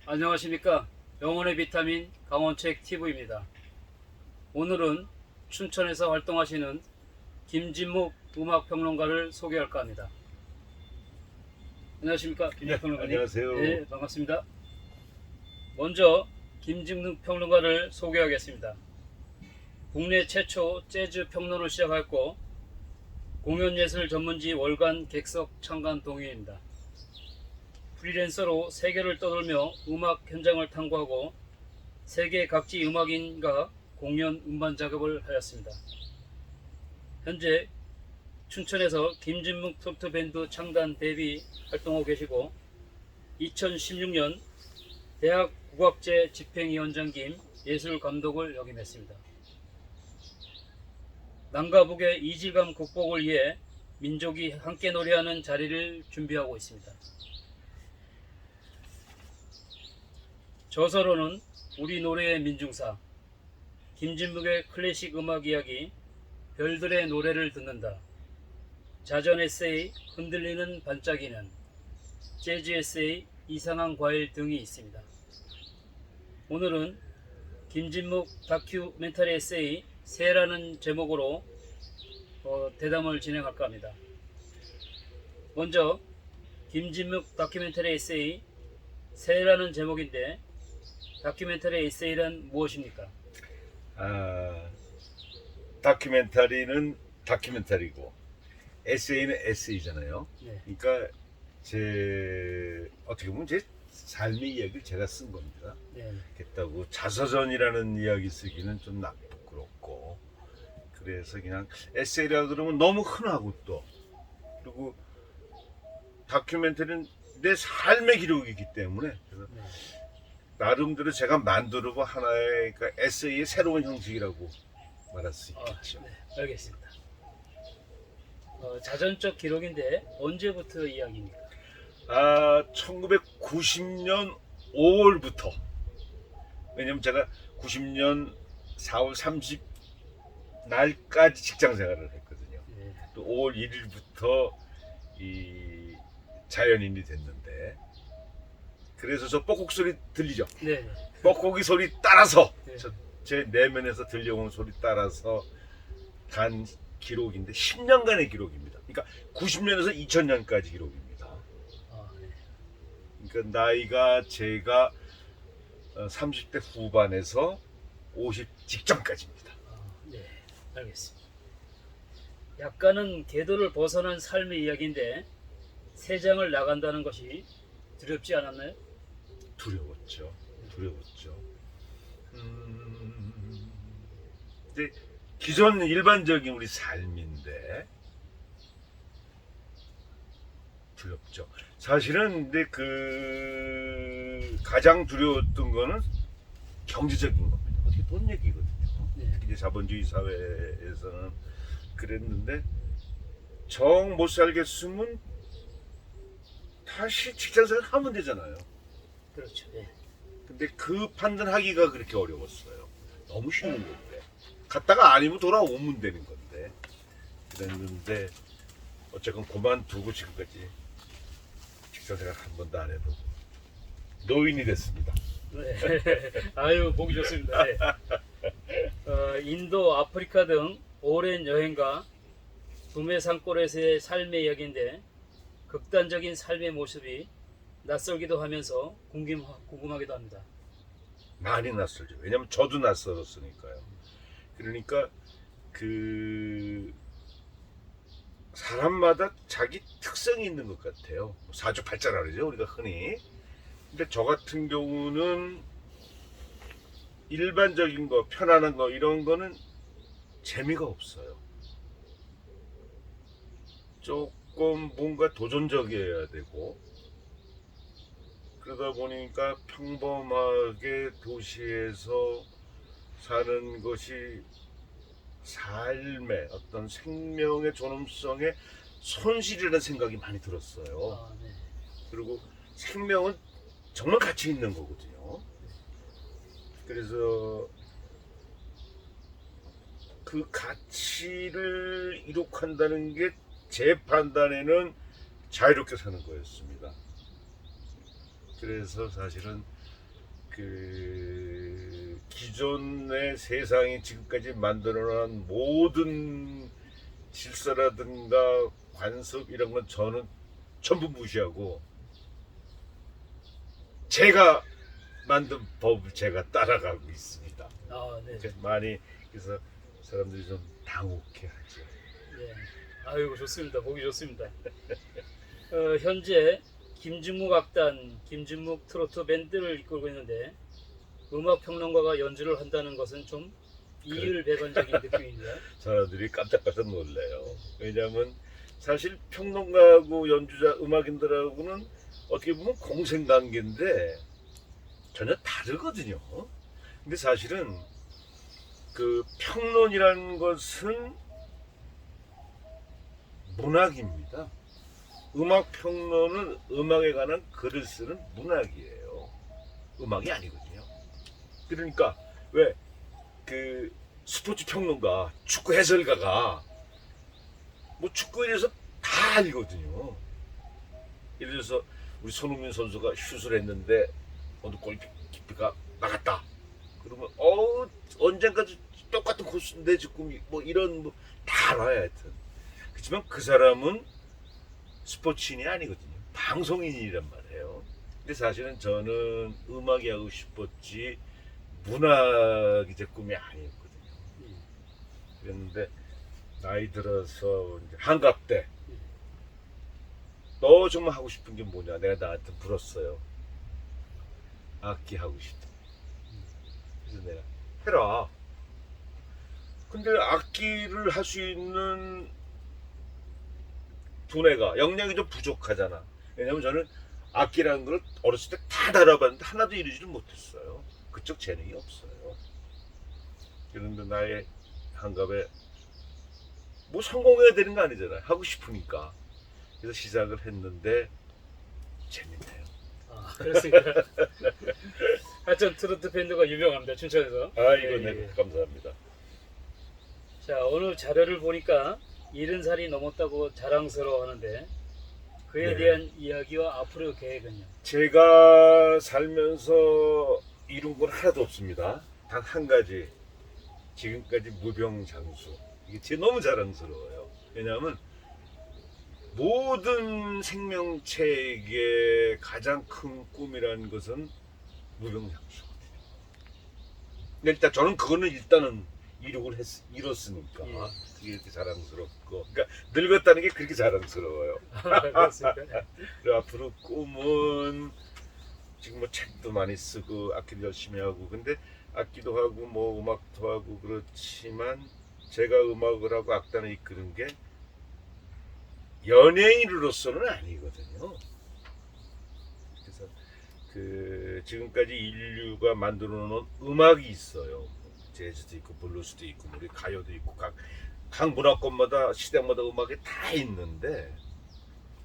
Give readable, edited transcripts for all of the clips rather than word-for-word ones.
안녕하십니까. 영혼의 비타민 강원책 TV입니다. 오늘은 춘천에서 활동하시는 김진묵 음악평론가를 소개할까 합니다. 안녕하십니까. 김진묵 평론가님. 안녕하세요. 네, 반갑습니다. 먼저 김진묵 평론가를 소개하겠습니다. 국내 최초 재즈 평론을 시작하였고 공연예술 전문지 월간 객석 창간 동의입니다. 프리랜서로 세계를 떠돌며 음악 현장을 탐구하고 세계 각지 음악인과 공연 음반 작업을 하였습니다. 현재 춘천에서 김진묵 트로트 밴드 창단 데뷔 활동하고 계시고 2016년 대학 국악제 집행위원장 겸 예술 감독을 역임했습니다. 남과 북의 이질감 극복을 위해 민족이 함께 노래하는 자리를 준비하고 있습니다. 저서로는 우리 노래의 민중사, 김진묵의 클래식 음악 이야기, 별들의 노래를 듣는다, 자전 에세이 흔들리는 반짝이는, 재즈 에세이 이상한 과일 등이 있습니다. 오늘은 김진묵 다큐멘터리 에세이 새라는 제목으로 대담을 진행할까 합니다. 먼저 김진묵 다큐멘터리 에세이 새라는 제목인데 다큐멘터리 에세이란 무엇입니까? 다큐멘터리는 다큐멘터리고 에세이는 에세이잖아요. 네. 그러니까 어떻게 보면 제 삶의 이야기를 제가 쓴 겁니다. 네. 그렇다고 자서전이라는 이야기 쓰기는 좀 부끄럽고, 그래서 그냥 에세이라 그러면 너무 흔하고, 또 그리고 다큐멘터리는 내 삶의 기록이기 때문에 그래서 네. 나름대로 제가 만들어본 하나의 에세이의 새로운 형식이라고 말할 수 있겠죠. 네, 알겠습니다. 자전적 기록인데 언제부터 이야기입니까? 1990년 5월부터, 왜냐면 제가 90년 4월 30 날까지 직장 생활을 했거든요. 네. 또 5월 1일부터 이 자연인이 됐는데, 그래서 저 뻐꾹 소리 들리죠? 네. 뻐꾹이 소리 따라서, 네. 제 내면에서 들려오는 소리 따라서 간 기록인데 10년간의 기록입니다. 그러니까 90년에서 2000년까지 기록입니다. 네. 그러니까 나이가 제가 30대 후반에서 50 직전까지입니다. 네, 알겠습니다. 약간은 궤도를 벗어난 삶의 이야기인데 세상을 나간다는 것이 두렵지 않았나요? 두려웠죠. 이제 기존 일반적인 우리 삶인데 두렵죠. 사실은 근데 가장 두려웠던 거는 경제적인 겁니다. 어떻게 돈 얘기거든요. 네. 이제 자본주의 사회에서는 그랬는데, 정 못 살겠으면 다시 직장생활 하면 되잖아요. 그렇죠. 네. 근데 그 판단하기가 그렇게 어려웠어요. 너무 쉬운 건데, 갔다가 아니면 돌아오면 되는 건데, 그랬는데 어쨌건 그만두고 지금까지 직장생활 한 번도 안 해도 노인이 됐습니다. 네. 아유, 보기 좋습니다. 네. 인도, 아프리카 등 오랜 여행과 도매 산골에서의 삶의 이야기인데 극단적인 삶의 모습이 낯설기도 하면서 궁금하기도 합니다. 많이 낯설죠. 왜냐면 저도 낯설었으니까요. 그러니까 사람마다 자기 특성이 있는 것 같아요. 사주팔자라 그러죠, 우리가 흔히. 근데 저 같은 경우는 일반적인 거, 편안한 거, 이런 거는 재미가 없어요. 조금 뭔가 도전적이어야 되고, 그러다 보니까 평범하게 도시에서 사는 것이 삶의 어떤 생명의 존엄성에 손실이라는 생각이 많이 들었어요. 네. 그리고 생명은 정말 가치 있는 거거든요. 그래서 그 가치를 이룩한다는 게 제 판단에는 자유롭게 사는 거였습니다. 그래서 사실은 그 기존의 세상이 지금까지 만들어놓은 모든 질서라든가 관습 이런 건 저는 전부 무시하고 제가 만든 법을 제가 따라가고 있습니다. 아, 네. 많이 그래서 사람들이 좀 당혹해하죠. 네. 아이고 좋습니다. 보기 좋습니다. 현재 김진묵 악단, 김진묵 트로트 밴드를 이끌고 있는데 음악 평론가가 연주를 한다는 것은 좀 이율배반적인 느낌입니다. 사람들이 깜짝깜짝 놀래요. 왜냐하면 사실 평론가하고 연주자, 음악인들하고는 어떻게 보면 공생관계인데 전혀 다르거든요. 근데 사실은 그 평론이라는 것은 문학입니다. 음악 평론은 음악에 관한 글을 쓰는 문학이에요. 음악이 아니거든요. 그러니까 왜 그 스포츠 평론가, 축구 해설가가 뭐 축구에 대해서 다 알거든요. 예를 들어서 우리 손흥민 선수가 슛을 했는데 어느 골키퍼가 막았다. 그러면 언젠가도 똑같은 코스인데 지금 뭐 이런 뭐 다 알아야 하여튼. 그렇지만 그 사람은 스포츠인이 아니거든요. 방송인이란 말이에요. 근데 사실은 저는 음악이 하고 싶었지 문학이 제 꿈이 아니었거든요. 그랬는데 나이 들어서 이제 한갑 때 너 정말 하고 싶은 게 뭐냐? 내가 나한테 물었어요. 악기 하고 싶다. 그래서 내가 해라. 근데 악기를 할 수 있는 두뇌가 역량이 좀 부족하잖아. 왜냐면 저는 악기라는 걸 어렸을 때 다 다뤄봤는데 하나도 이루지를 못했어요. 그쪽 재능이 없어요. 그런데 나의 한갑에 뭐 성공해야 되는 거 아니잖아요. 하고 싶으니까. 그래서 시작을 했는데 재밌네요. 아, 그렇습니까? 하여튼 트로트 밴드가 유명합니다. 춘천에서. 이거 예, 네, 예. 감사합니다. 자, 오늘 자료를 보니까 70살이 넘었다고 자랑스러워하는데 그에 네. 대한 이야기와 앞으로 계획은요? 제가 살면서 이룬 건 하나도 없습니다. 단 한 가지. 지금까지 무병장수. 이게 제 너무 자랑스러워요. 왜냐하면 모든 생명체에게 가장 큰 꿈이라는 것은 무병장수거든요. 근데 일단 저는 그거는 일단은 이뤘으니까 예. 그게 이렇게 자랑스럽고, 그러니까 늙었다는 게 그렇게 자랑스러워요. 그렇습니까? 그리고 앞으로 꿈은 지금 뭐 책도 많이 쓰고 악기도 열심히 하고, 근데 악기도 하고 뭐 음악도 하고 그렇지만 제가 음악을 하고 악단을 이끄는 게 연예인으로서는 아니거든요. 그래서 그 지금까지 인류가 만들어 놓은 음악이 있어요. 재즈도 있고 블루스도 있고 우리 가요도 있고 각 문화권마다 시대마다 음악이 다 있는데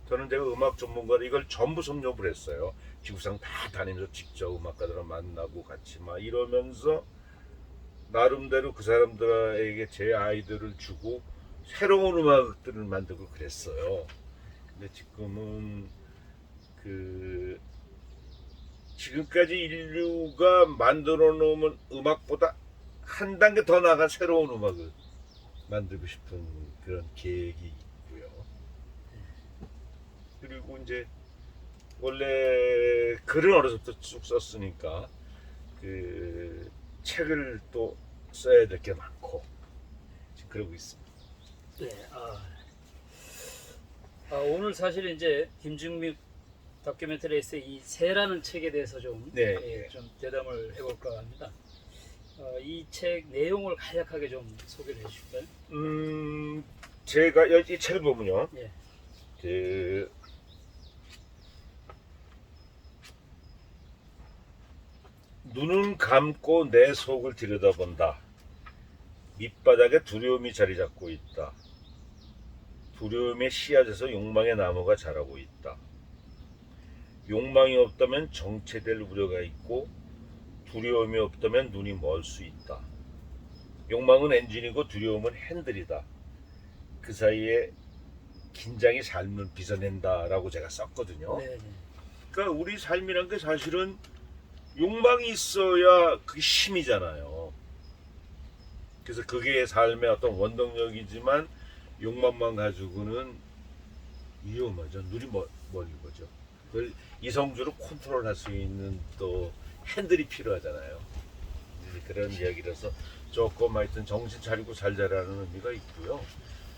저는 제가 음악 전문가로 이걸 전부 섭렵을 했어요. 지구상 다 다니면서 직접 음악가들을 만나고 같이 막 이러면서 나름대로 그 사람들에게 제 아이디어를 주고 새로운 음악들을 만들고 그랬어요. 근데 지금은 그 지금까지 인류가 만들어 놓은 음악보다 한 단계 더 나아간 새로운 음악을 만들고 싶은 그런 계획이 있고요. 그리고 이제 원래 글을 어려서부터 쭉 썼으니까 그 책을 또 써야 될 게 많고 지금 그러고 있습니다. 네. 오늘 사실 이제 김중미 다큐멘터리 에세이 이 새라는 책에 대해서 좀, 네. 좀 대담을 해볼까 합니다. 이 책 내용을 간략하게 좀 소개를 해주실까요? 제가 이 책을 보면요, 예. 그 눈은 감고 내 속을 들여다본다. 밑바닥에 두려움이 자리 잡고 있다. 두려움의 씨앗에서 욕망의 나무가 자라고 있다. 욕망이 없다면 정체될 우려가 있고 두려움이 없다면 눈이 멀 수 있다. 욕망은 엔진이고 두려움은 핸들이다. 그 사이에 긴장이 삶을 빚어낸다라고 제가 썼거든요. 네. 그러니까 우리 삶이란 게 사실은 욕망이 있어야 그게 힘이잖아요. 그래서 그게 삶의 어떤 원동력이지만 욕망만 가지고는 위험하죠. 눈이 멀리 거죠. 그걸 이성적으로 컨트롤할 수 있는 또 핸들이 필요하잖아요. 이제 그런 이야기라서 조금 하여튼 정신 차리고 살자라는 의미가 있고요.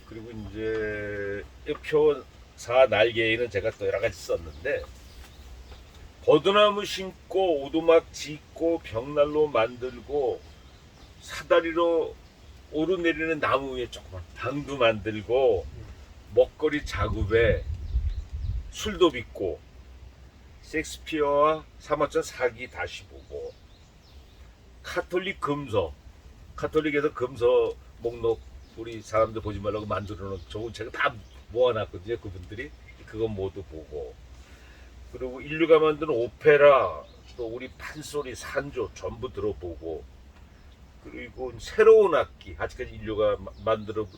그리고 이제 표사 날개에는 제가 또 여러 가지 썼는데 버드나무 심고 오두막 짓고 벽난로 만들고 사다리로 오르내리는 나무 위에 조그만 방도 만들고 먹거리 작업에 술도 빚고 셰익스피어와 사마천 사기 다시 보고 카톨릭 금서 카톨릭에서 금서 목록 우리 사람들 보지 말라고 만들어 놓은 좋은 책을 다 모아놨거든요. 그분들이 그건 모두 보고 그리고 인류가 만든 오페라 또 우리 판소리 산조 전부 들어보고 그리고 새로운 악기 아직까지 인류가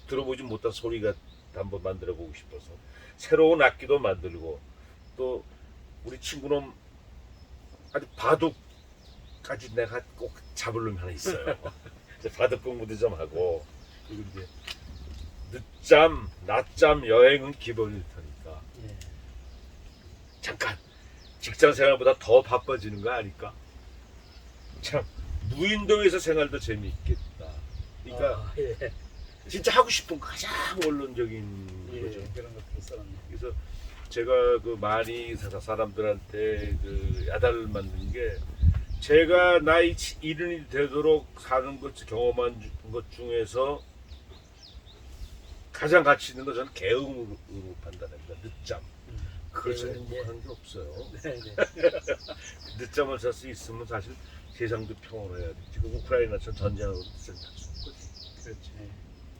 들어보지 못한 소리가 한번 만들어 보고 싶어서 새로운 악기도 만들고 또 우리 친구놈 아주 바둑까지 내가 꼭 잡을 놈이 하나 있어요. 바둑 공부도 좀 하고 그리고 이제 늦잠 낮잠 여행은 기본일 테니까 예. 잠깐 직장 생활보다 더 바빠지는 거 아닐까? 참 무인도에서 생활도 재미있겠다. 그러니까 아, 예. 진짜 하고 싶은 가장 원론적인 예, 거죠. 그런 것도 써놨네. 그래서 제가 그 많이 사람들한테 그 야단을 맞는 게 제가 나이 이른이 되도록 사는 것 경험한 것 중에서 가장 가치 있는 건 저는 개음으로 판단합니다. 늦잠. 그것을 행복한 게 없어요. 네, 네. 늦잠을 잘 수 있으면 사실 세상도 평온해야 돼. 지금 우크라이나처럼 전쟁하고 늦잠 잘수 없거든. 그렇죠. 예.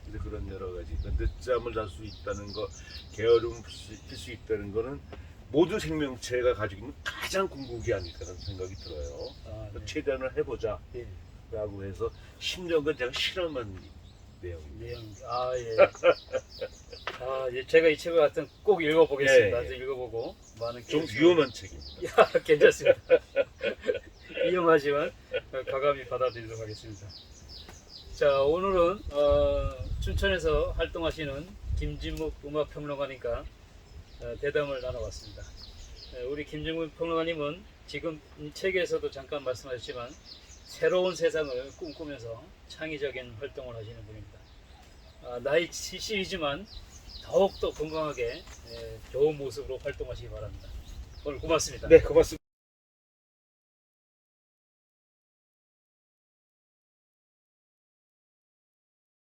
그래서 그런 여러 가지. 늦잠을 잘 수 있다는 거, 게으름을 필 수 있다는 거는 모든 생명체가 가지고 있는 가장 궁극이 아닐까라는 생각이 들어요. 아, 네. 최대한을 해보자. 예. 라고 해서 10년간 제가 실험한 내용입니다. 내용. 아, 예. 아, 예. 제가 이 책을 하여튼 꼭 읽어보겠습니다. 예, 예. 하여튼 읽어보고 많은 좀 교육- 위험한 책입니다. 야, 괜찮습니다. 위험하지만 과감히 받아들이도록 하겠습니다. 자, 오늘은 춘천에서 활동하시는 김진묵 음악평론가님과 대담을 나눠봤습니다. 우리 김진묵 평론가님은 지금 이 책에서도 잠깐 말씀하셨지만 새로운 세상을 꿈꾸면서 창의적인 활동을 하시는 분입니다. 나이 70이지만 더욱더 건강하게 좋은 모습으로 활동하시기 바랍니다. 오늘 고맙습니다. 네, 고맙습니다.